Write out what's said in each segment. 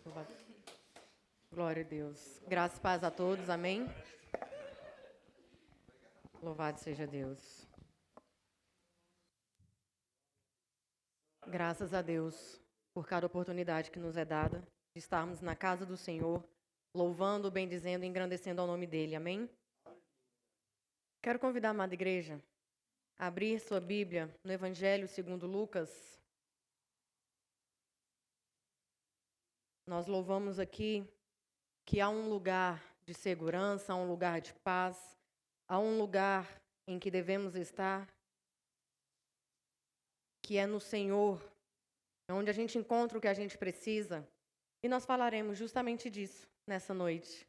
Louvado. Glória a Deus. Graças e paz a todos. Amém? Louvado seja Deus. Graças a Deus por cada oportunidade que nos é dada de estarmos na casa do Senhor, louvando, bendizendo e engrandecendo ao nome dEle. Amém? Quero convidar a amada igreja a abrir sua Bíblia no Evangelho segundo Lucas. Nós louvamos aqui que há um lugar de segurança, há um lugar de paz, há um lugar em que devemos estar, que é no Senhor, é onde a gente encontra o que a gente precisa. E nós falaremos justamente disso nessa noite.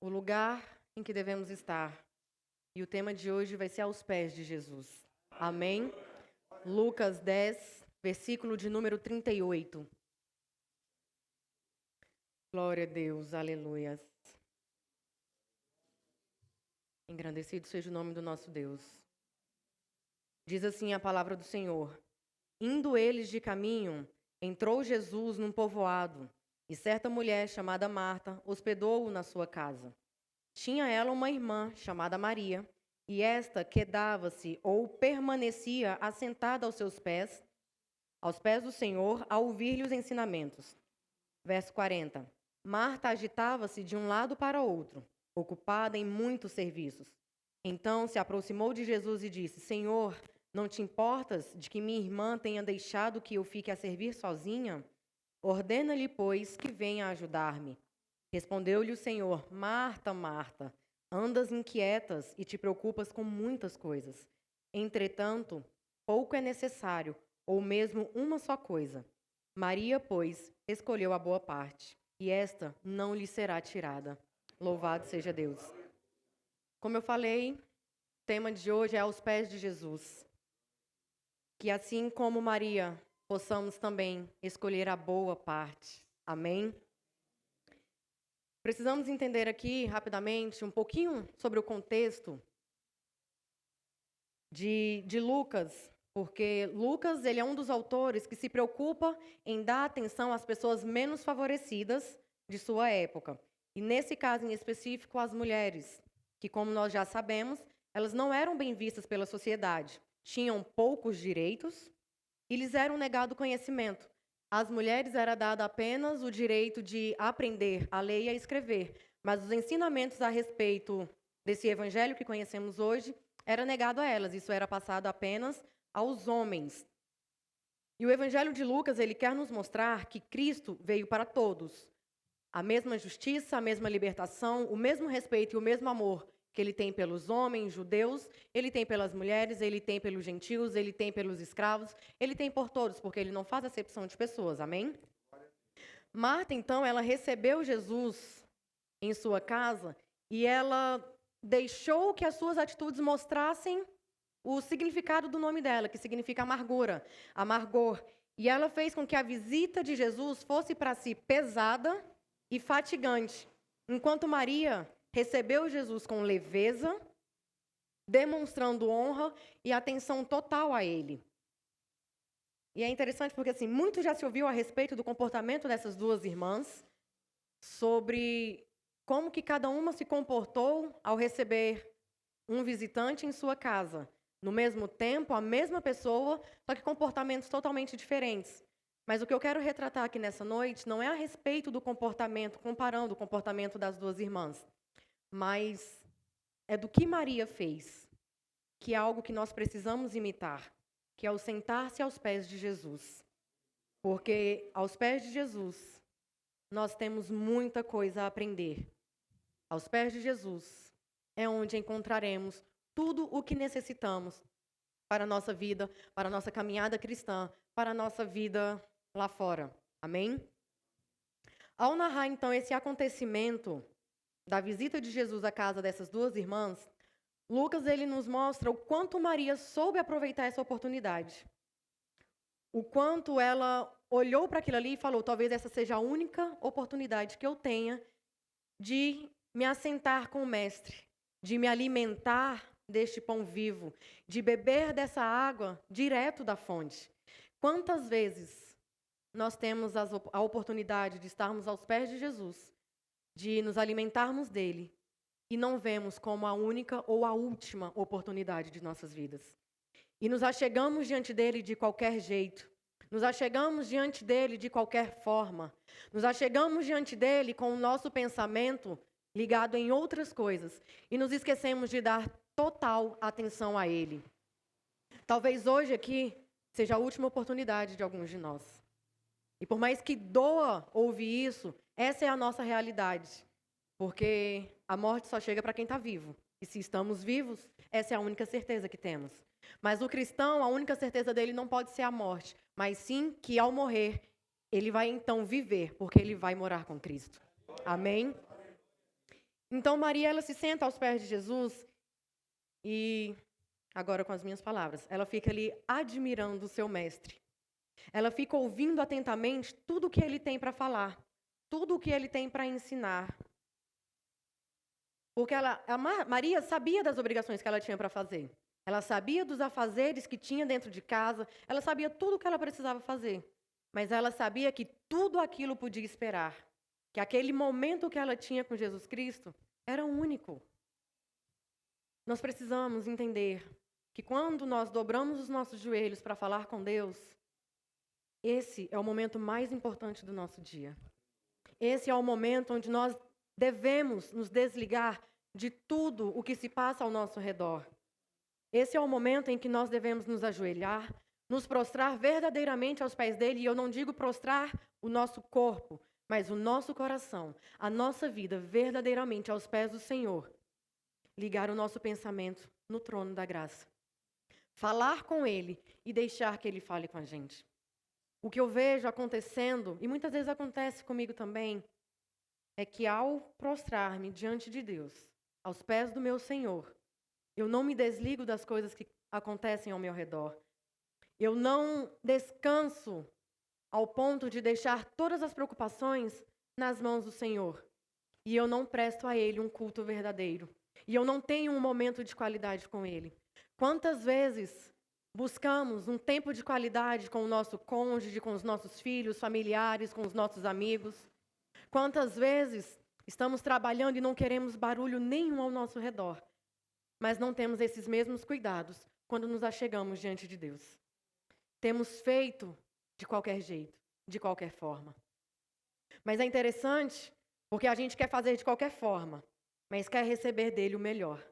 O lugar em que devemos estar. E o tema de hoje vai ser aos pés de Jesus. Amém? Lucas 10, versículo de número 38. Glória a Deus, aleluias. Engrandecido seja o nome do nosso Deus. Diz assim a palavra do Senhor. Indo eles de caminho, entrou Jesus num povoado, e certa mulher chamada Marta hospedou-o na sua casa. Tinha ela uma irmã chamada Maria, e esta quedava-se ou permanecia assentada aos pés do Senhor, a ouvir-lhe os ensinamentos. Verso 40. Marta agitava-se de um lado para outro, ocupada em muitos serviços. Então se aproximou de Jesus e disse: Senhor, não te importas de que minha irmã tenha deixado que eu fique a servir sozinha? Ordena-lhe, pois, que venha ajudar-me. Respondeu-lhe o Senhor: Marta, Marta, andas inquietas e te preocupas com muitas coisas. Entretanto, pouco é necessário, ou mesmo uma só coisa. Maria, pois, escolheu a boa parte, e esta não lhe será tirada. Louvado seja Deus. Como eu falei, o tema de hoje é aos pés de Jesus. Que assim como Maria, possamos também escolher a boa parte. Amém? Precisamos entender aqui, rapidamente, um pouquinho sobre o contexto de Lucas, porque Lucas ele é um dos autores que se preocupa em dar atenção às pessoas menos favorecidas de sua época. E nesse caso em específico, as mulheres, que como nós já sabemos, elas não eram bem vistas pela sociedade, tinham poucos direitos e lhes era negado conhecimento. Às mulheres era dado apenas o direito de aprender a ler e a escrever, mas os ensinamentos a respeito desse evangelho que conhecemos hoje era negado a elas. Isso era passado apenas aos homens. E o evangelho de Lucas, ele quer nos mostrar que Cristo veio para todos. A mesma justiça, a mesma libertação, o mesmo respeito e o mesmo amor que ele tem pelos homens, judeus, ele tem pelas mulheres, ele tem pelos gentios, ele tem pelos escravos, ele tem por todos, porque ele não faz acepção de pessoas, amém? Marta, então, ela recebeu Jesus em sua casa e ela deixou que as suas atitudes mostrassem o significado do nome dela, que significa amargura, amargor. E ela fez com que a visita de Jesus fosse para si pesada e fatigante, enquanto Maria recebeu Jesus com leveza, demonstrando honra e atenção total a ele. E é interessante porque, assim, muito já se ouviu a respeito do comportamento dessas duas irmãs, sobre como que cada uma se comportou ao receber um visitante em sua casa. No mesmo tempo, a mesma pessoa, só que comportamentos totalmente diferentes. Mas o que eu quero retratar aqui nessa noite não é a respeito do comportamento, comparando o comportamento das duas irmãs, mas é do que Maria fez, que é algo que nós precisamos imitar, que é o sentar-se aos pés de Jesus. Porque aos pés de Jesus, nós temos muita coisa a aprender. Aos pés de Jesus é onde encontraremos tudo o que necessitamos para a nossa vida, para a nossa caminhada cristã, para a nossa vida lá fora. Amém? Ao narrar, então, esse acontecimento da visita de Jesus à casa dessas duas irmãs, Lucas ele nos mostra o quanto Maria soube aproveitar essa oportunidade. O quanto ela olhou para aquilo ali e falou: talvez essa seja a única oportunidade que eu tenha de me assentar com o Mestre, de me alimentar deste pão vivo, de beber dessa água direto da fonte. Quantas vezes nós temos a oportunidade de estarmos aos pés de Jesus, de nos alimentarmos dele, e não vemos como a única ou a última oportunidade de nossas vidas. E nos achegamos diante dele de qualquer jeito, nos achegamos diante dele de qualquer forma, nos achegamos diante dele com o nosso pensamento ligado em outras coisas, e nos esquecemos de dar total atenção a ele. Talvez hoje aqui seja a última oportunidade de alguns de nós. E por mais que doa ouvir isso, essa é a nossa realidade. Porque a morte só chega para quem está vivo. E se estamos vivos, essa é a única certeza que temos. Mas o cristão, a única certeza dele não pode ser a morte, mas sim que ao morrer, ele vai então viver, porque ele vai morar com Cristo. Amém? Então Maria, ela se senta aos pés de Jesus e, agora com as minhas palavras, ela fica ali admirando o seu mestre. Ela fica ouvindo atentamente tudo o que ele tem para falar, tudo o que ele tem para ensinar. Porque Maria sabia das obrigações que ela tinha para fazer. Ela sabia dos afazeres que tinha dentro de casa. Ela sabia tudo o que ela precisava fazer. Mas ela sabia que tudo aquilo podia esperar. Que aquele momento que ela tinha com Jesus Cristo era único. Nós precisamos entender que quando nós dobramos os nossos joelhos para falar com Deus, esse é o momento mais importante do nosso dia. Esse é o momento onde nós devemos nos desligar de tudo o que se passa ao nosso redor. Esse é o momento em que nós devemos nos ajoelhar, nos prostrar verdadeiramente aos pés dele, e eu não digo prostrar o nosso corpo, mas o nosso coração, a nossa vida verdadeiramente aos pés do Senhor. Ligar o nosso pensamento no trono da graça. Falar com ele e deixar que ele fale com a gente. O que eu vejo acontecendo, e muitas vezes acontece comigo também, é que ao prostrar-me diante de Deus, aos pés do meu Senhor, eu não me desligo das coisas que acontecem ao meu redor. Eu não descanso ao ponto de deixar todas as preocupações nas mãos do Senhor. E eu não presto a Ele um culto verdadeiro. E eu não tenho um momento de qualidade com Ele. Quantas vezes buscamos um tempo de qualidade com o nosso cônjuge, com os nossos filhos, familiares, com os nossos amigos? Quantas vezes estamos trabalhando e não queremos barulho nenhum ao nosso redor, mas não temos esses mesmos cuidados quando nos achegamos diante de Deus? Temos feito de qualquer jeito, de qualquer forma. Mas é interessante porque a gente quer fazer de qualquer forma, mas quer receber dele o melhor.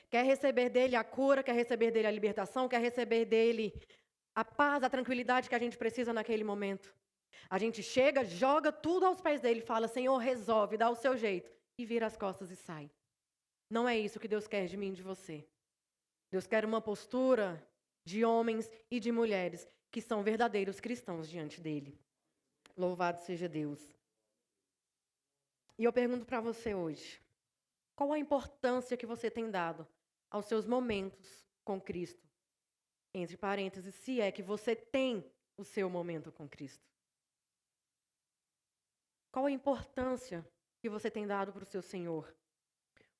Quer receber dele a cura, quer receber dele a libertação, quer receber dele a paz, a tranquilidade que a gente precisa naquele momento. A gente chega, joga tudo aos pés dele e fala: Senhor, resolve, dá o seu jeito. E vira as costas e sai. Não é isso que Deus quer de mim e de você. Deus quer uma postura de homens e de mulheres que são verdadeiros cristãos diante dele. Louvado seja Deus. E eu pergunto para você hoje, qual a importância que você tem dado aos seus momentos com Cristo? Entre parênteses, se é que você tem o seu momento com Cristo. Qual a importância que você tem dado para o seu Senhor?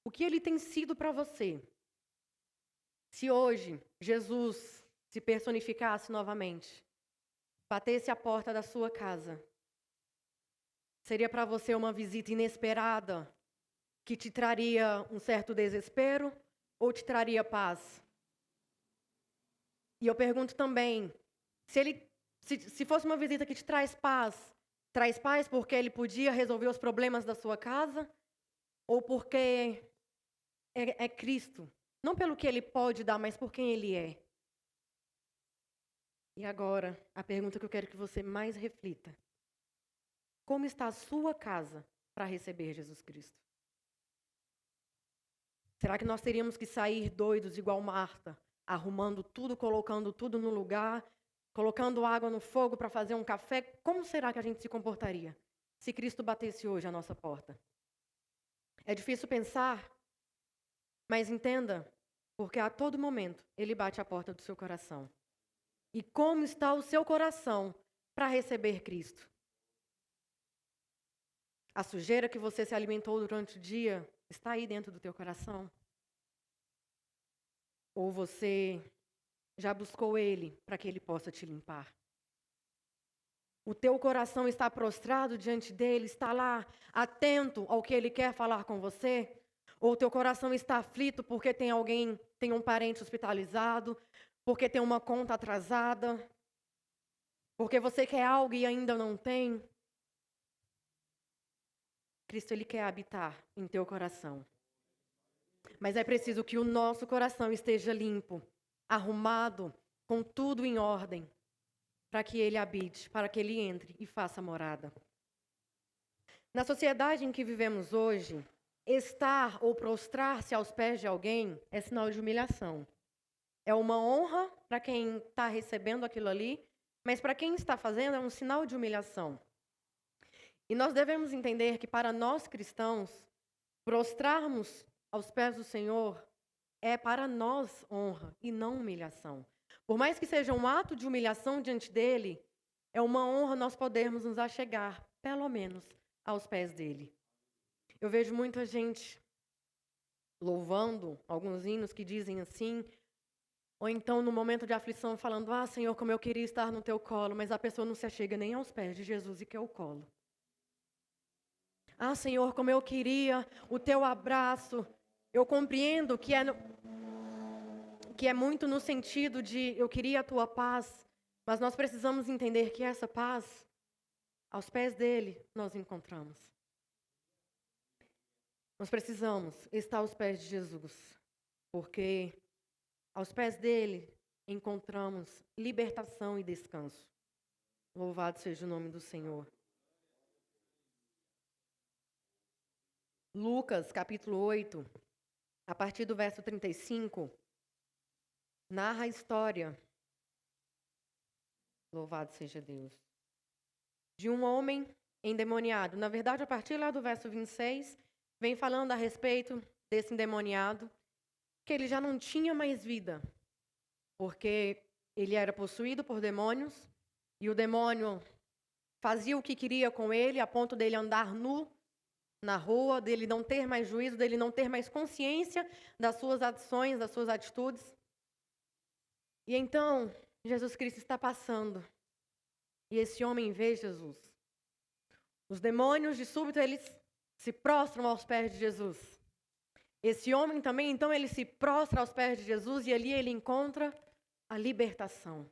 O que ele tem sido para você? Se hoje Jesus se personificasse novamente, batesse a porta da sua casa, seria para você uma visita inesperada que te traria um certo desespero ou te traria paz? E eu pergunto também, se fosse uma visita que te traz paz porque ele podia resolver os problemas da sua casa ou porque é Cristo? Não pelo que ele pode dar, mas por quem ele é. E agora, a pergunta que eu quero que você mais reflita. Como está a sua casa para receber Jesus Cristo? Será que nós teríamos que sair doidos igual Marta, arrumando tudo, colocando tudo no lugar, colocando água no fogo para fazer um café? Como será que a gente se comportaria se Cristo batesse hoje à nossa porta? É difícil pensar, mas entenda, porque a todo momento ele bate à porta do seu coração. E como está o seu coração para receber Cristo? A sujeira que você se alimentou durante o dia está aí dentro do teu coração? Ou você já buscou Ele para que Ele possa te limpar? O teu coração está prostrado diante dele, está lá atento ao que ele quer falar com você? Ou o teu coração está aflito porque tem um parente hospitalizado, porque tem uma conta atrasada, porque você quer algo e ainda não tem? Cristo, ele quer habitar em teu coração. Mas é preciso que o nosso coração esteja limpo, arrumado, com tudo em ordem, para que ele habite, para que ele entre e faça morada. Na sociedade em que vivemos hoje, estar ou prostrar-se aos pés de alguém é sinal de humilhação. É uma honra para quem está recebendo aquilo ali, mas para quem está fazendo é um sinal de humilhação. E nós devemos entender que para nós cristãos, prostrarmos aos pés do Senhor é para nós honra e não humilhação. Por mais que seja um ato de humilhação diante dele, é uma honra nós podermos nos achegar, pelo menos, aos pés dele. Eu vejo muita gente louvando alguns hinos que dizem assim, ou então no momento de aflição falando, Senhor, como eu queria estar no teu colo, mas a pessoa não se achega nem aos pés de Jesus e que é o colo. Senhor, como eu queria o teu abraço. Eu compreendo que é muito no sentido de eu queria a tua paz, mas nós precisamos entender que essa paz, aos pés dele, nós encontramos. Nós precisamos estar aos pés de Jesus, porque aos pés dele encontramos libertação e descanso. Louvado seja o nome do Senhor. Lucas, capítulo 8, a partir do verso 35, narra a história, louvado seja Deus, de um homem endemoniado. Na verdade, a partir lá do verso 26, vem falando a respeito desse endemoniado, que ele já não tinha mais vida, porque ele era possuído por demônios, e o demônio fazia o que queria com ele, a ponto dele andar nu na rua, dele não ter mais juízo, dele não ter mais consciência das suas ações, das suas atitudes. E então, Jesus Cristo está passando, e esse homem vê Jesus. Os demônios, de súbito, eles se prostram aos pés de Jesus. Esse homem também, então, ele se prostra aos pés de Jesus e ali ele encontra a libertação.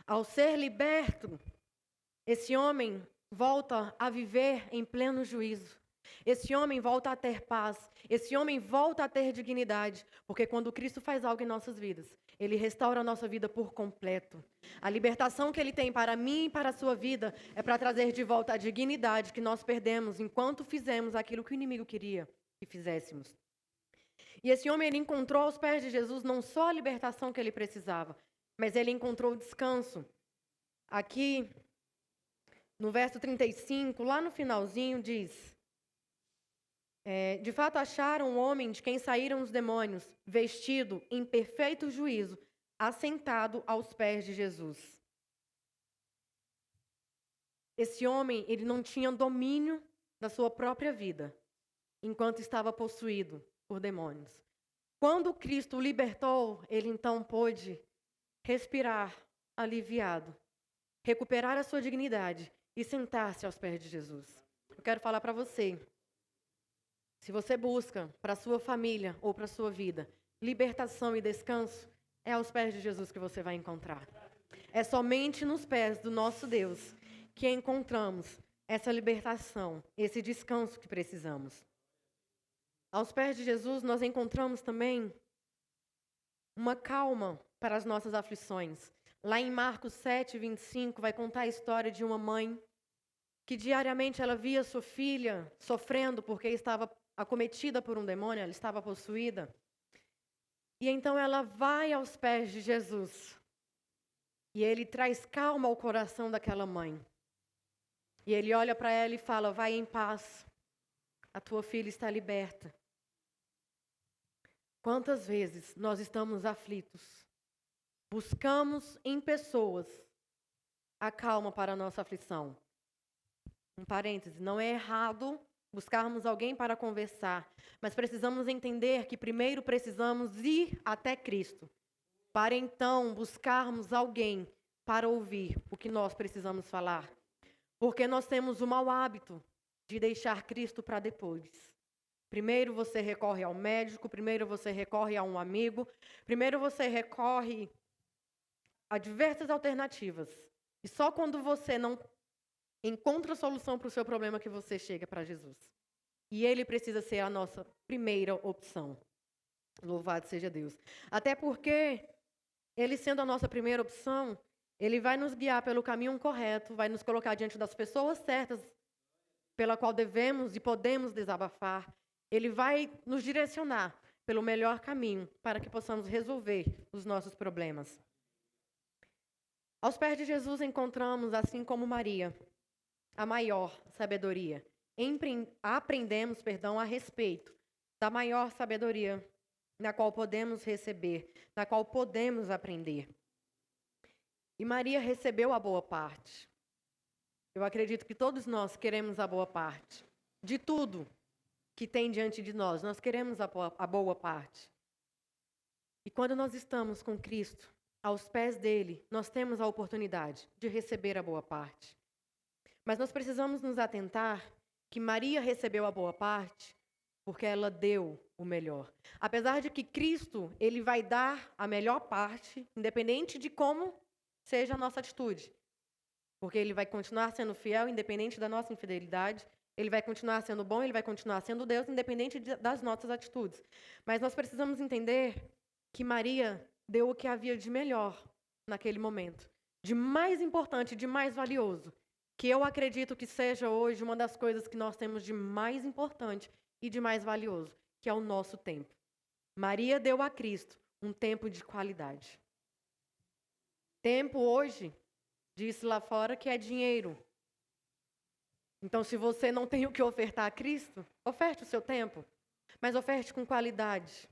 Ao ser liberto, esse homem volta a viver em pleno juízo. Esse homem volta a ter paz. Esse homem volta a ter dignidade. Porque quando Cristo faz algo em nossas vidas, ele restaura a nossa vida por completo. A libertação que ele tem para mim e para a sua vida é para trazer de volta a dignidade que nós perdemos enquanto fizemos aquilo que o inimigo queria que fizéssemos. E esse homem, ele encontrou aos pés de Jesus não só a libertação que ele precisava, mas ele encontrou o descanso. Aqui, no verso 35, lá no finalzinho, diz: de fato acharam um homem de quem saíram os demônios, vestido em perfeito juízo, assentado aos pés de Jesus. Esse homem, ele não tinha domínio da sua própria vida, enquanto estava possuído por demônios. Quando Cristo o libertou, ele então pôde respirar aliviado, recuperar a sua dignidade e sentar-se aos pés de Jesus. Eu quero falar para você, se você busca para a sua família ou para a sua vida libertação e descanso, é aos pés de Jesus que você vai encontrar. É somente nos pés do nosso Deus que encontramos essa libertação, esse descanso que precisamos. Aos pés de Jesus nós encontramos também uma calma para as nossas aflições. Lá em Marcos 7, 25, vai contar a história de uma mãe que diariamente ela via sua filha sofrendo porque estava acometida por um demônio, ela estava possuída. E então ela vai aos pés de Jesus. E ele traz calma ao coração daquela mãe. E ele olha para ela e fala: vai em paz, a tua filha está liberta. Quantas vezes nós estamos aflitos, buscamos em pessoas a calma para a nossa aflição. Um parêntese, não é errado buscarmos alguém para conversar, mas precisamos entender que primeiro precisamos ir até Cristo, para então buscarmos alguém para ouvir o que nós precisamos falar. Porque nós temos o mau hábito de deixar Cristo para depois. Primeiro você recorre ao médico, primeiro você recorre a um amigo, primeiro você recorre a diversas alternativas. E só quando você não encontra solução para o seu problema que você chega para Jesus. E Ele precisa ser a nossa primeira opção. Louvado seja Deus. Até porque, Ele sendo a nossa primeira opção, Ele vai nos guiar pelo caminho correto, vai nos colocar diante das pessoas certas pela qual devemos e podemos desabafar. Ele vai nos direcionar pelo melhor caminho para que possamos resolver os nossos problemas. Aos pés de Jesus encontramos, assim como Maria, a maior sabedoria. Aprendemos, a respeito da maior sabedoria na qual podemos receber, na qual podemos aprender. E Maria recebeu a boa parte. Eu acredito que todos nós queremos a boa parte. De tudo que tem diante de nós, nós queremos a boa parte. E quando nós estamos com Cristo, aos pés dele, nós temos a oportunidade de receber a boa parte. Mas nós precisamos nos atentar que Maria recebeu a boa parte porque ela deu o melhor. Apesar de que Cristo, ele vai dar a melhor parte, independente de como seja a nossa atitude. Porque ele vai continuar sendo fiel, independente da nossa infidelidade. Ele vai continuar sendo bom, ele vai continuar sendo Deus, independente das nossas atitudes. Mas nós precisamos entender que Maria deu o que havia de melhor naquele momento. De mais importante, de mais valioso. Que eu acredito que seja hoje uma das coisas que nós temos de mais importante e de mais valioso, que é o nosso tempo. Maria deu a Cristo um tempo de qualidade. Tempo hoje, disse lá fora, que é dinheiro. Então, se você não tem o que ofertar a Cristo, oferte o seu tempo, mas oferte com qualidade.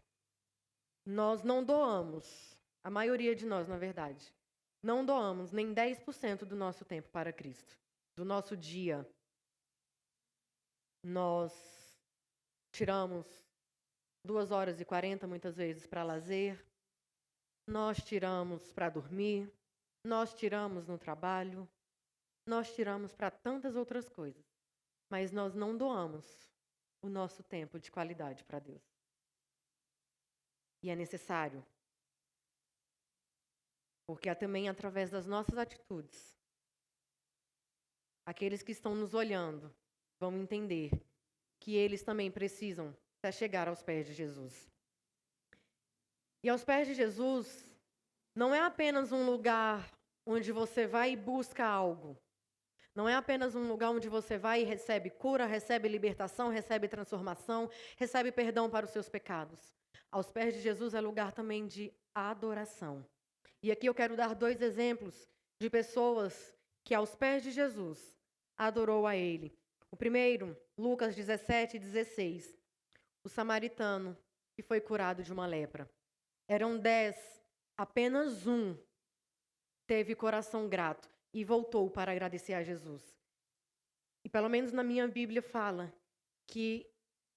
Nós não doamos, a maioria de nós, na verdade, não doamos nem 10% do nosso tempo para Cristo, do nosso dia. Nós tiramos 2h40 muitas vezes para lazer, nós tiramos para dormir, nós tiramos no trabalho, nós tiramos para tantas outras coisas, mas nós não doamos o nosso tempo de qualidade para Deus. E é necessário, porque é também através das nossas atitudes, aqueles que estão nos olhando vão entender que eles também precisam chegar aos pés de Jesus. E aos pés de Jesus não é apenas um lugar onde você vai e busca algo. Não é apenas um lugar onde você vai e recebe cura, recebe libertação, recebe transformação, recebe perdão para os seus pecados. Aos pés de Jesus é lugar também de adoração. E aqui eu quero dar 2 exemplos de pessoas que aos pés de Jesus adorou a Ele. O primeiro, Lucas 17:16. O samaritano que foi curado de uma lepra. Eram 10, apenas um teve coração grato e voltou para agradecer a Jesus. E pelo menos na minha Bíblia fala que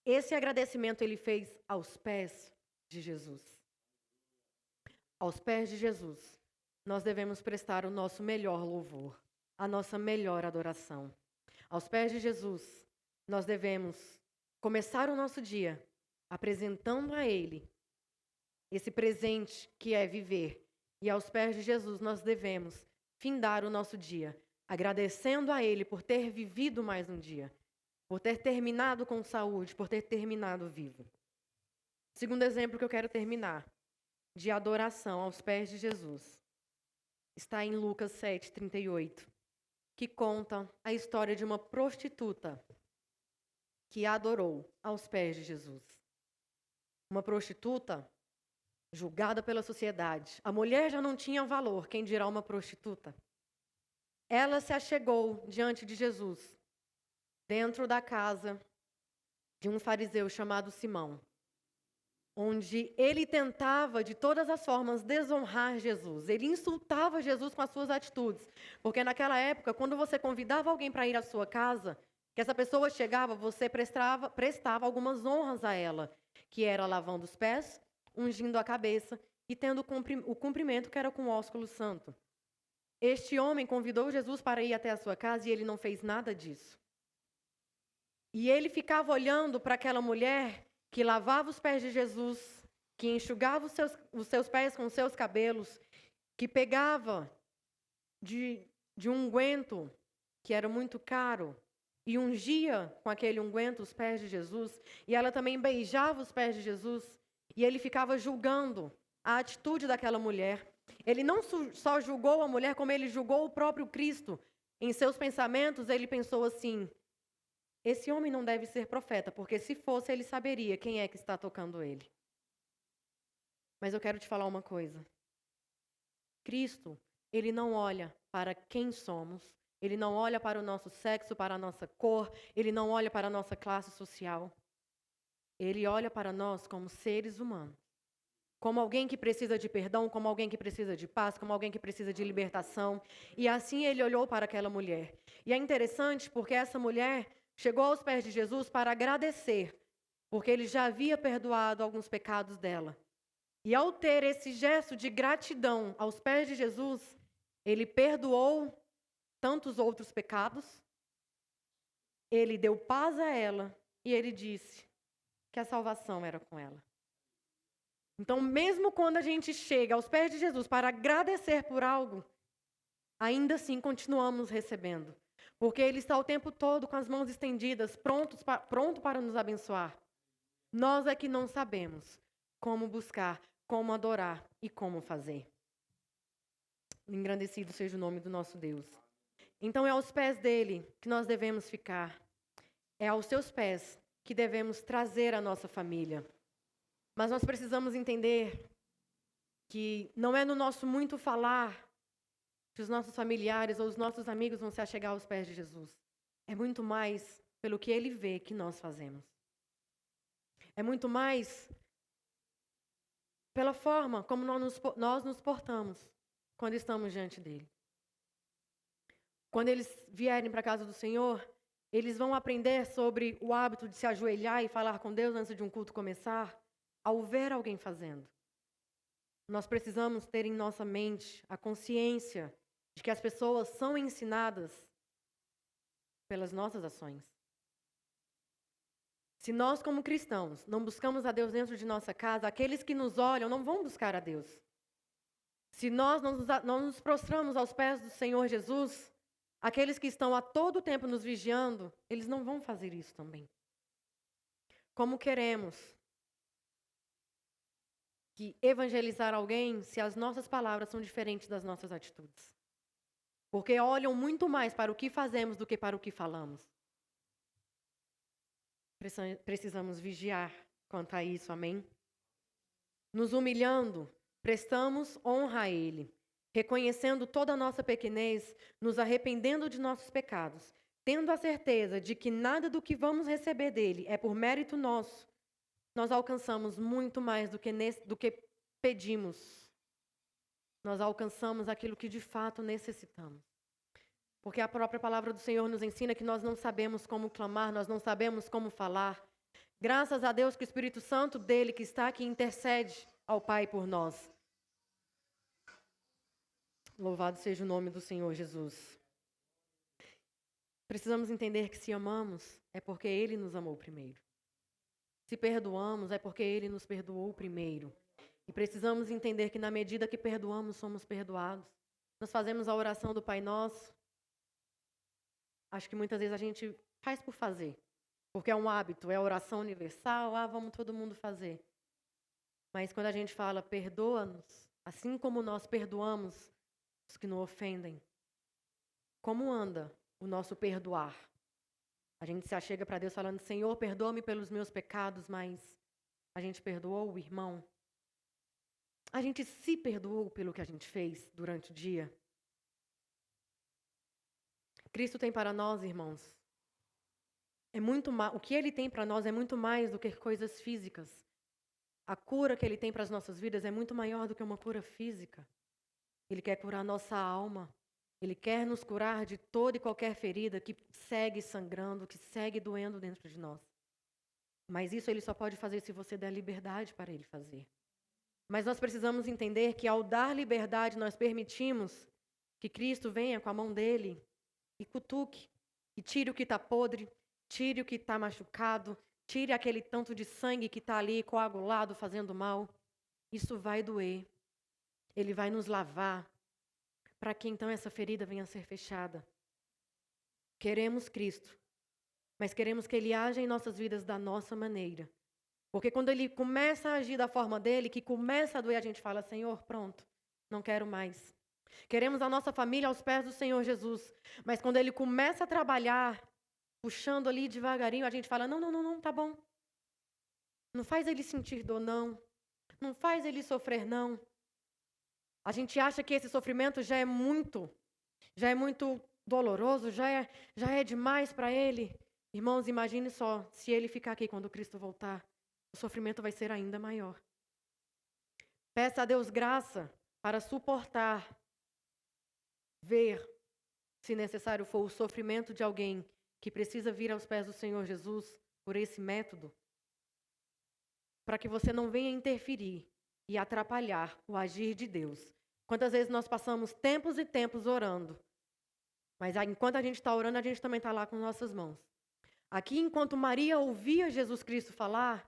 esse agradecimento ele fez aos pés de Jesus. Aos pés de Jesus, nós devemos prestar o nosso melhor louvor, a nossa melhor adoração. Aos pés de Jesus, nós devemos começar o nosso dia apresentando a Ele esse presente que é viver. E aos pés de Jesus nós devemos findar o nosso dia, agradecendo a Ele por ter vivido mais um dia, por ter terminado com saúde, por ter terminado vivo. Segundo exemplo que eu quero terminar, de adoração aos pés de Jesus, está em Lucas 7:38, que conta a história de uma prostituta que adorou aos pés de Jesus. Uma prostituta julgada pela sociedade. A mulher já não tinha valor, quem dirá uma prostituta. Ela se achegou diante de Jesus, dentro da casa de um fariseu chamado Simão, onde ele tentava de todas as formas desonrar Jesus. Ele insultava Jesus com as suas atitudes, porque naquela época, quando você convidava alguém para ir à sua casa, que essa pessoa chegava, você prestava algumas honras a ela, que era lavando os pés, ungindo a cabeça e tendo o cumprimento que era com o ósculo santo. Este homem convidou Jesus para ir até a sua casa e ele não fez nada disso. E ele ficava olhando para aquela mulher que lavava os pés de Jesus, que enxugava os seus pés com os seus cabelos, que pegava de um unguento que era muito caro e ungia com aquele unguento os pés de Jesus, e ela também beijava os pés de Jesus, e ele ficava julgando a atitude daquela mulher. Ele não só julgou a mulher, como ele julgou o próprio Cristo. Em seus pensamentos, ele pensou assim: esse homem não deve ser profeta, porque se fosse, ele saberia quem é que está tocando ele. Mas eu quero te falar uma coisa. Cristo, ele não olha para quem somos, ele não olha para o nosso sexo, para a nossa cor, ele não olha para a nossa classe social. Ele olha para nós como seres humanos. Como alguém que precisa de perdão, como alguém que precisa de paz, como alguém que precisa de libertação. E assim ele olhou para aquela mulher. E é interessante porque essa mulher chegou aos pés de Jesus para agradecer, porque ele já havia perdoado alguns pecados dela. E ao ter esse gesto de gratidão aos pés de Jesus, ele perdoou tantos outros pecados, ele deu paz a ela e ele disse que a salvação era com ela. Então, mesmo quando a gente chega aos pés de Jesus para agradecer por algo, ainda assim continuamos recebendo. Porque Ele está o tempo todo com as mãos estendidas, pronto para nos abençoar. Nós é que não sabemos como buscar, como adorar e como fazer. Engrandecido seja o nome do nosso Deus. Então, é aos pés dele que nós devemos ficar. É aos seus pés que devemos trazer a nossa família. Mas nós precisamos entender que não é no nosso muito falar que os nossos familiares ou os nossos amigos vão se achegar aos pés de Jesus. É muito mais pelo que ele vê que nós fazemos. É muito mais pela forma como nós nos portamos quando estamos diante dele. Quando eles vierem para a casa do Senhor, eles vão aprender sobre o hábito de se ajoelhar e falar com Deus antes de um culto começar, ao ver alguém fazendo. Nós precisamos ter em nossa mente a consciência de que as pessoas são ensinadas pelas nossas ações. Se nós, como cristãos, não buscamos a Deus dentro de nossa casa, aqueles que nos olham não vão buscar a Deus. Se nós não nos prostramos aos pés do Senhor Jesus, aqueles que estão a todo tempo nos vigiando, eles não vão fazer isso também. Como queremos que evangelizar alguém se as nossas palavras são diferentes das nossas atitudes? Porque olham muito mais para o que fazemos do que para o que falamos. Precisamos vigiar quanto a isso, amém? Nos humilhando, prestamos honra a Ele, reconhecendo toda a nossa pequenez, nos arrependendo de nossos pecados, tendo a certeza de que nada do que vamos receber dele é por mérito nosso, nós alcançamos muito mais do que pedimos. Nós alcançamos aquilo que de fato necessitamos. Porque a própria palavra do Senhor nos ensina que nós não sabemos como clamar, nós não sabemos como falar. Graças a Deus que o Espírito Santo dele que está aqui intercede ao Pai por nós. Louvado seja o nome do Senhor Jesus. Precisamos entender que se amamos, é porque Ele nos amou primeiro. Se perdoamos, é porque Ele nos perdoou primeiro. E precisamos entender que na medida que perdoamos, somos perdoados. Nós fazemos a oração do Pai Nosso. Acho que muitas vezes a gente faz por fazer. Porque é um hábito, é a oração universal, vamos todo mundo fazer. Mas quando a gente fala, perdoa-nos, assim como nós perdoamos os que nos ofendem, como anda o nosso perdoar? A gente se achega para Deus falando, Senhor, perdoa-me pelos meus pecados, mas a gente perdoou o irmão? A gente se perdoou pelo que a gente fez durante o dia? Cristo tem para nós, irmãos, o que Ele tem para nós é muito mais do que coisas físicas. A cura que Ele tem para as nossas vidas é muito maior do que uma cura física. Ele quer curar nossa alma. Ele quer nos curar de toda e qualquer ferida que segue sangrando, que segue doendo dentro de nós. Mas isso Ele só pode fazer se você der liberdade para Ele fazer. Mas nós precisamos entender que ao dar liberdade, nós permitimos Que Cristo venha com a mão dele e cutuque, e tire o que está podre, tire o que está machucado, tire aquele tanto de sangue que está ali coagulado, fazendo mal. Isso vai doer. Ele vai nos lavar, para que então essa ferida venha a ser fechada. Queremos Cristo, mas queremos que Ele haja em nossas vidas da nossa maneira. Porque quando Ele começa a agir da forma dele, que começa a doer, a gente fala, Senhor, pronto, não quero mais. Queremos a nossa família aos pés do Senhor Jesus. Mas quando Ele começa a trabalhar, puxando ali devagarinho, a gente fala, não, tá bom. Não faz ele sentir dor, não. Não faz ele sofrer, não. A gente acha que esse sofrimento já é muito doloroso, já é demais para ele. Irmãos, imagine só, se ele ficar aqui quando Cristo voltar, o sofrimento vai ser ainda maior. Peça a Deus graça para suportar, ver, se necessário for, o sofrimento de alguém que precisa vir aos pés do Senhor Jesus por esse método, para que você não venha interferir e atrapalhar o agir de Deus. Quantas vezes nós passamos tempos e tempos orando, mas enquanto a gente está orando, a gente também está lá com nossas mãos. Aqui, enquanto Maria ouvia Jesus Cristo falar,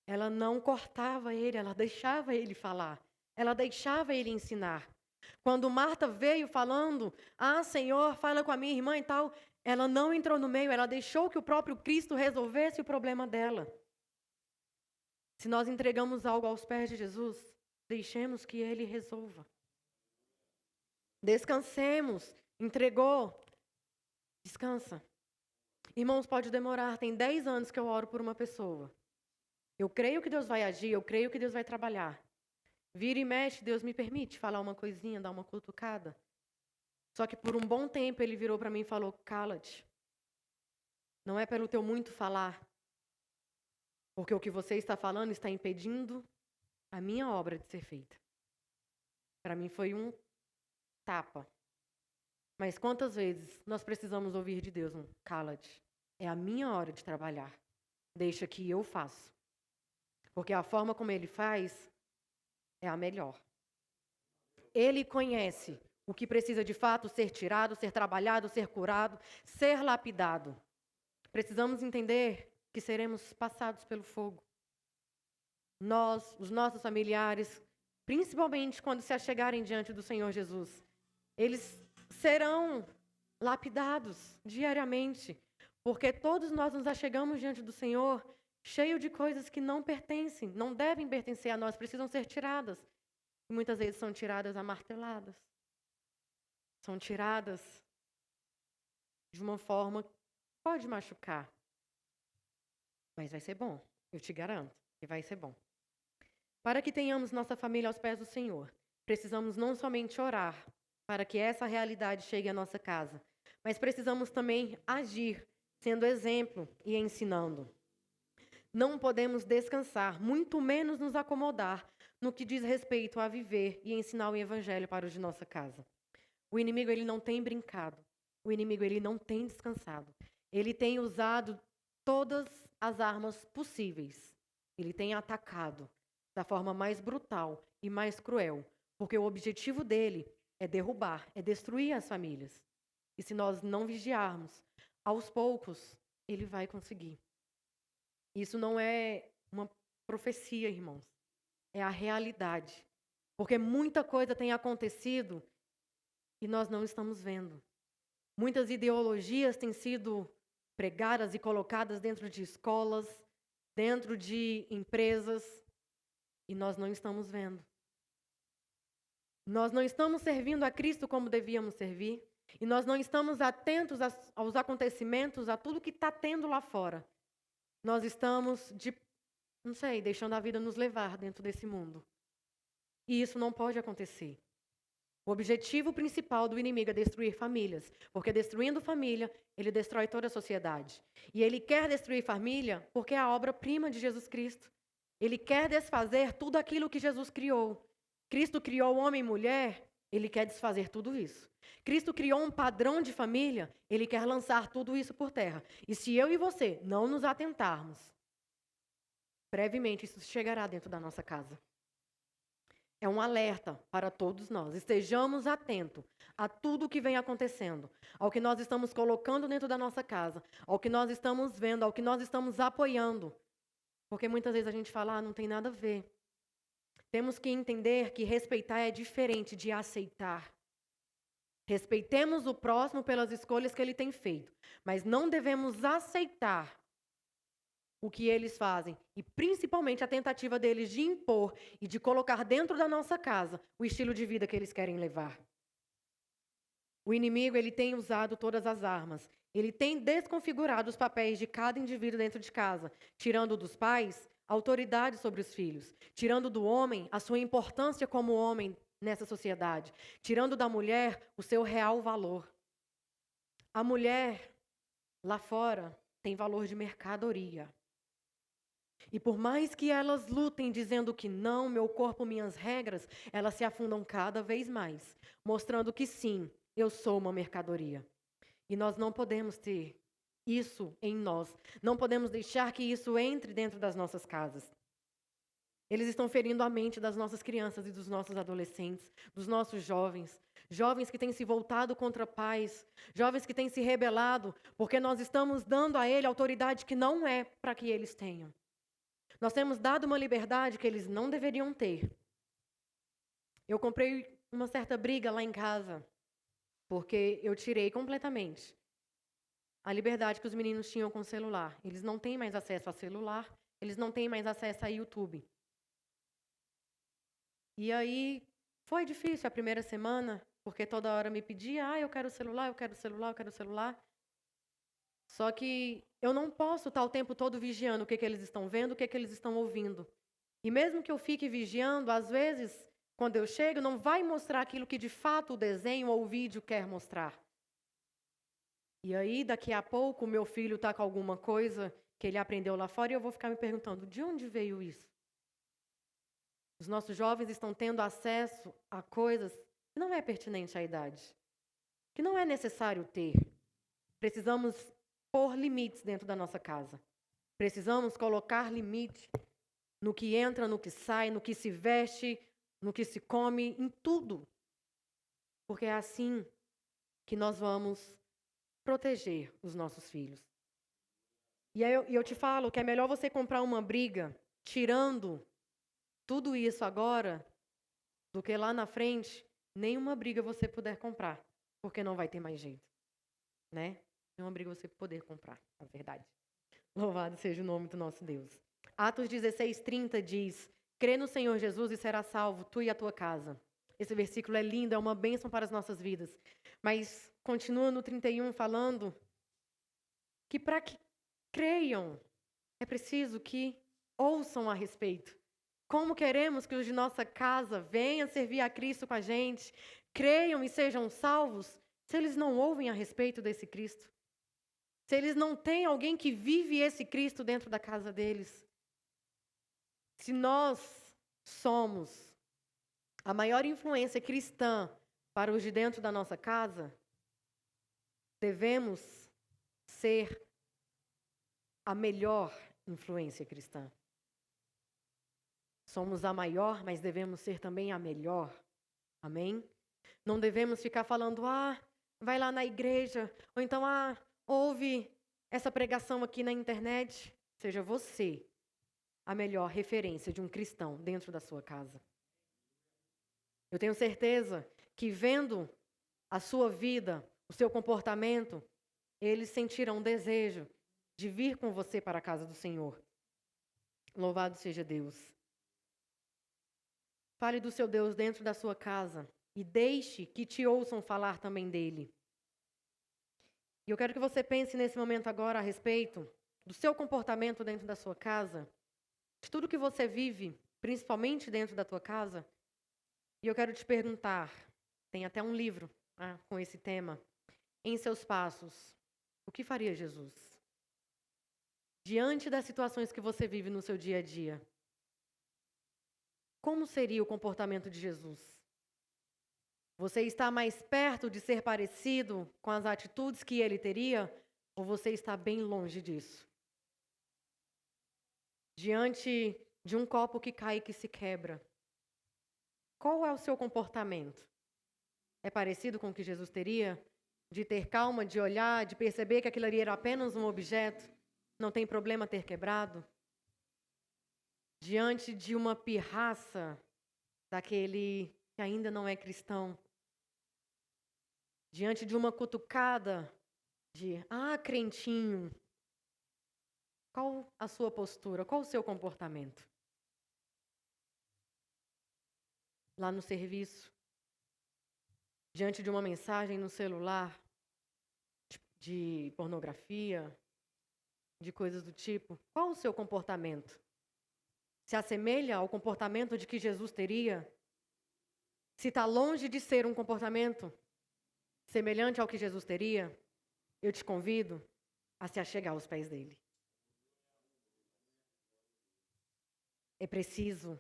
ela não cortava ele, ela deixava ele falar, ela deixava ele ensinar. Quando Marta veio falando, Senhor, fala com a minha irmã e tal, ela não entrou no meio, ela deixou que o próprio Cristo resolvesse o problema dela. Se nós entregamos algo aos pés de Jesus, deixemos que Ele resolva. Descansemos. Entregou. Descansa. Irmãos, pode demorar. Tem 10 anos que eu oro por uma pessoa. Eu creio que Deus vai agir, eu creio que Deus vai trabalhar. Vira e mexe, Deus me permite falar uma coisinha, dar uma cutucada. Só que por um bom tempo Ele virou para mim e falou, cala-te. Não é pelo teu muito falar. Porque o que você está falando está impedindo a minha obra de ser feita. Para mim foi um tapa. Mas quantas vezes nós precisamos ouvir de Deus um cala-te? É a minha hora de trabalhar. Deixa que eu faço. Porque a forma como Ele faz é a melhor. Ele conhece o que precisa de fato ser tirado, ser trabalhado, ser curado, ser lapidado. Precisamos entender que seremos passados pelo fogo. Nós, os nossos familiares, principalmente quando se achegarem diante do Senhor Jesus, eles serão lapidados diariamente, porque todos nós nos achegamos diante do Senhor cheio de coisas que não pertencem, não devem pertencer a nós, precisam ser tiradas. E muitas vezes são tiradas amarteladas. São tiradas de uma forma que pode machucar. Mas vai ser bom, eu te garanto que vai ser bom. Para que tenhamos nossa família aos pés do Senhor, precisamos não somente orar para que essa realidade chegue à nossa casa, mas precisamos também agir, sendo exemplo e ensinando. Não podemos descansar, muito menos nos acomodar no que diz respeito a viver e ensinar o Evangelho para os de nossa casa. O inimigo, ele não tem brincado. O inimigo, ele não tem descansado. Ele tem usado todas as armas possíveis. Ele tem atacado da forma mais brutal e mais cruel, porque o objetivo dele é derrubar, é destruir as famílias. E se nós não vigiarmos, aos poucos, ele vai conseguir. Isso não é uma profecia, irmãos. É a realidade. Porque muita coisa tem acontecido e nós não estamos vendo. Muitas ideologias têm sido pregadas e colocadas dentro de escolas, dentro de empresas, e nós não estamos vendo. Nós não estamos servindo a Cristo como devíamos servir, e nós não estamos atentos aos acontecimentos, a tudo que está tendo lá fora. Nós estamos, deixando a vida nos levar dentro desse mundo. E isso não pode acontecer. O objetivo principal do inimigo é destruir famílias, porque destruindo família, ele destrói toda a sociedade. E ele quer destruir família porque é a obra-prima de Jesus Cristo. Ele quer desfazer tudo aquilo que Jesus criou. Cristo criou homem e mulher, ele quer desfazer tudo isso. Cristo criou um padrão de família, ele quer lançar tudo isso por terra. E se eu e você não nos atentarmos, brevemente isso chegará dentro da nossa casa. É um alerta para todos nós. Estejamos atentos a tudo o que vem acontecendo, ao que nós estamos colocando dentro da nossa casa, ao que nós estamos vendo, ao que nós estamos apoiando. Porque muitas vezes a gente fala, não tem nada a ver. Temos que entender que respeitar é diferente de aceitar. Respeitemos o próximo pelas escolhas que ele tem feito, mas não devemos aceitar o que eles fazem, e principalmente a tentativa deles de impor e de colocar dentro da nossa casa o estilo de vida que eles querem levar. O inimigo, ele tem usado todas as armas. Ele tem desconfigurado os papéis de cada indivíduo dentro de casa, tirando dos pais a autoridade sobre os filhos, tirando do homem a sua importância como homem nessa sociedade, tirando da mulher o seu real valor. A mulher lá fora tem valor de mercadoria. E por mais que elas lutem dizendo que não, meu corpo, minhas regras, elas se afundam cada vez mais, mostrando que sim, eu sou uma mercadoria. E nós não podemos ter isso em nós. Não podemos deixar que isso entre dentro das nossas casas. Eles estão ferindo a mente das nossas crianças e dos nossos adolescentes, dos nossos jovens. Jovens que têm se voltado contra pais, jovens que têm se rebelado, porque nós estamos dando a ele autoridade que não é para que eles tenham. Nós temos dado uma liberdade que eles não deveriam ter. Eu comprei uma certa briga lá em casa, porque eu tirei completamente a liberdade que os meninos tinham com o celular. Eles não têm mais acesso a celular, eles não têm mais acesso a YouTube. E aí, foi difícil a primeira semana, porque toda hora me pedia, eu quero celular, eu quero celular, eu quero celular. Só que eu não posso estar o tempo todo vigiando o que eles estão vendo, o que eles estão ouvindo. E mesmo que eu fique vigiando, às vezes, quando eu chego, não vai mostrar aquilo que de fato o desenho ou o vídeo quer mostrar. E aí, daqui a pouco, o meu filho está com alguma coisa que ele aprendeu lá fora e eu vou ficar me perguntando, de onde veio isso? Os nossos jovens estão tendo acesso a coisas que não é pertinente à idade, que não é necessário ter. Precisamos pôr limites dentro da nossa casa. Precisamos colocar limite no que entra, no que sai, no que se veste, no que se come, em tudo. Porque é assim que nós vamos proteger os nossos filhos. E aí eu te falo que é melhor você comprar uma briga tirando tudo isso agora do que lá na frente nenhuma briga você puder comprar, porque não vai ter mais jeito, né? Nenhuma briga você poder comprar, na verdade. Louvado seja o nome do nosso Deus. Atos 16:30 diz: crê no Senhor Jesus e será salvo, tu e a tua casa. Esse versículo é lindo, é uma bênção para as nossas vidas. Mas continua no 31 falando que para que creiam, é preciso que ouçam a respeito. Como queremos que os de nossa casa venham servir a Cristo com a gente, creiam e sejam salvos, se eles não ouvem a respeito desse Cristo? Se eles não têm alguém que vive esse Cristo dentro da casa deles? Se nós somos a maior influência cristã para os de dentro da nossa casa, devemos ser a melhor influência cristã. Somos a maior, mas devemos ser também a melhor. Amém? Não devemos ficar falando, vai lá na igreja, ou então, ouve essa pregação aqui na internet. Seja você a melhor referência de um cristão dentro da sua casa. Eu tenho certeza que vendo a sua vida, o seu comportamento, eles sentirão desejo de vir com você para a casa do Senhor. Louvado seja Deus. Fale do seu Deus dentro da sua casa e deixe que te ouçam falar também dele. E eu quero que você pense nesse momento agora a respeito do seu comportamento dentro da sua casa, de tudo que você vive, principalmente dentro da tua casa. E eu quero te perguntar, tem até um livro com esse tema, em seus passos, o que faria Jesus? Diante das situações que você vive no seu dia a dia, como seria o comportamento de Jesus? Você está mais perto de ser parecido com as atitudes que ele teria? Ou você está bem longe disso? Diante de um copo que cai e que se quebra, Qual é o seu comportamento? É parecido com o que Jesus teria? De ter calma, de olhar, de perceber que aquilo ali era apenas um objeto? Não tem problema ter quebrado? Diante de uma pirraça daquele que ainda não é cristão, diante de uma cutucada de, crentinho, qual a sua postura, qual o seu comportamento? Lá no serviço, diante de uma mensagem no celular, de pornografia, de coisas do tipo, qual o seu comportamento? Se assemelha ao comportamento de que Jesus teria? Se está longe de ser um comportamento semelhante ao que Jesus teria, eu te convido a se achegar aos pés dele. É preciso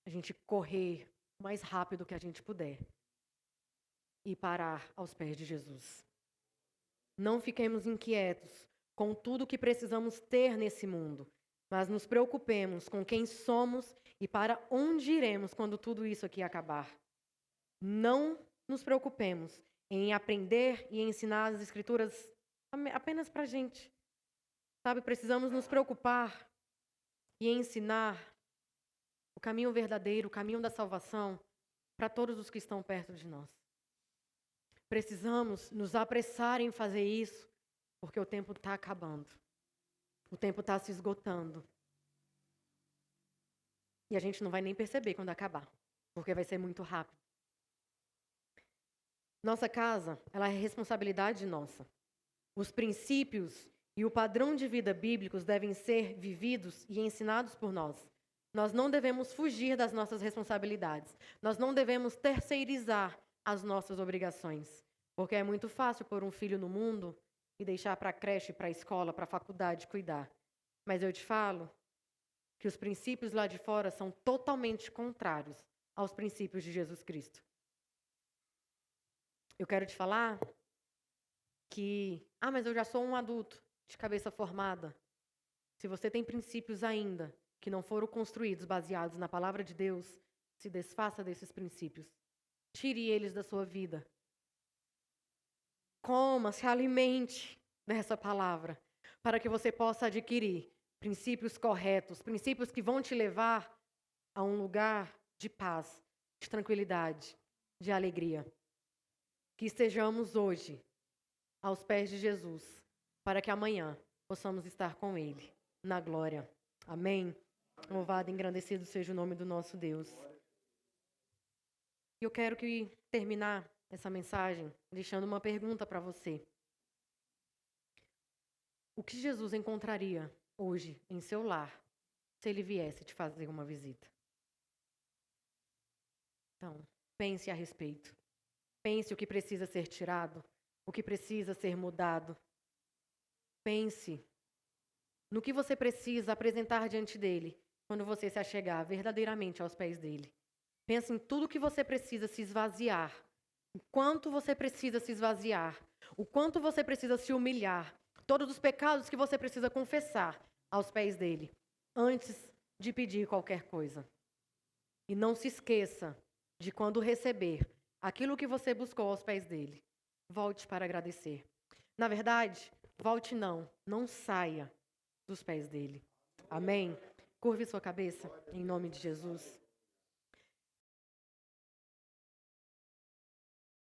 a gente correr o mais rápido que a gente puder e parar aos pés de Jesus. Não fiquemos inquietos com tudo que precisamos ter nesse mundo, mas nos preocupemos com quem somos e para onde iremos quando tudo isso aqui acabar. Não nos preocupemos em aprender e ensinar as Escrituras apenas para a gente. Sabe, precisamos nos preocupar e ensinar o caminho verdadeiro, o caminho da salvação para todos os que estão perto de nós. Precisamos nos apressar em fazer isso, porque o tempo está acabando. O tempo está se esgotando. E a gente não vai nem perceber quando acabar, porque vai ser muito rápido. Nossa casa, ela é responsabilidade nossa. Os princípios e o padrão de vida bíblicos devem ser vividos e ensinados por nós. Nós não devemos fugir das nossas responsabilidades. Nós não devemos terceirizar as nossas obrigações. Porque é muito fácil pôr um filho no mundo e deixar para a creche, para a escola, para a faculdade cuidar. Mas eu te falo que os princípios lá de fora são totalmente contrários aos princípios de Jesus Cristo. Eu quero te falar que, mas eu já sou um adulto de cabeça formada. Se você tem princípios ainda que não foram construídos baseados na palavra de Deus, se desfaça desses princípios. Tire eles da sua vida. Coma, se alimente dessa palavra, para que você possa adquirir princípios corretos, princípios que vão te levar a um lugar de paz, de tranquilidade, de alegria. Que estejamos hoje aos pés de Jesus, para que amanhã possamos estar com Ele, na glória. Amém? Louvado e engrandecido seja o nome do nosso Deus. E eu quero terminar essa mensagem deixando uma pergunta para você. O que Jesus encontraria hoje em seu lar se Ele viesse te fazer uma visita? Então, pense a respeito. Pense o que precisa ser tirado, o que precisa ser mudado. Pense no que você precisa apresentar diante dele quando você se achegar verdadeiramente aos pés dele. Pense em tudo que você precisa se esvaziar, o quanto você precisa se esvaziar, o quanto você precisa se humilhar, todos os pecados que você precisa confessar aos pés dele, antes de pedir qualquer coisa. E não se esqueça de quando receber aquilo que você buscou aos pés dele, volte para agradecer. Na verdade, volte não saia dos pés dele. Amém? Curve sua cabeça, em nome de Jesus.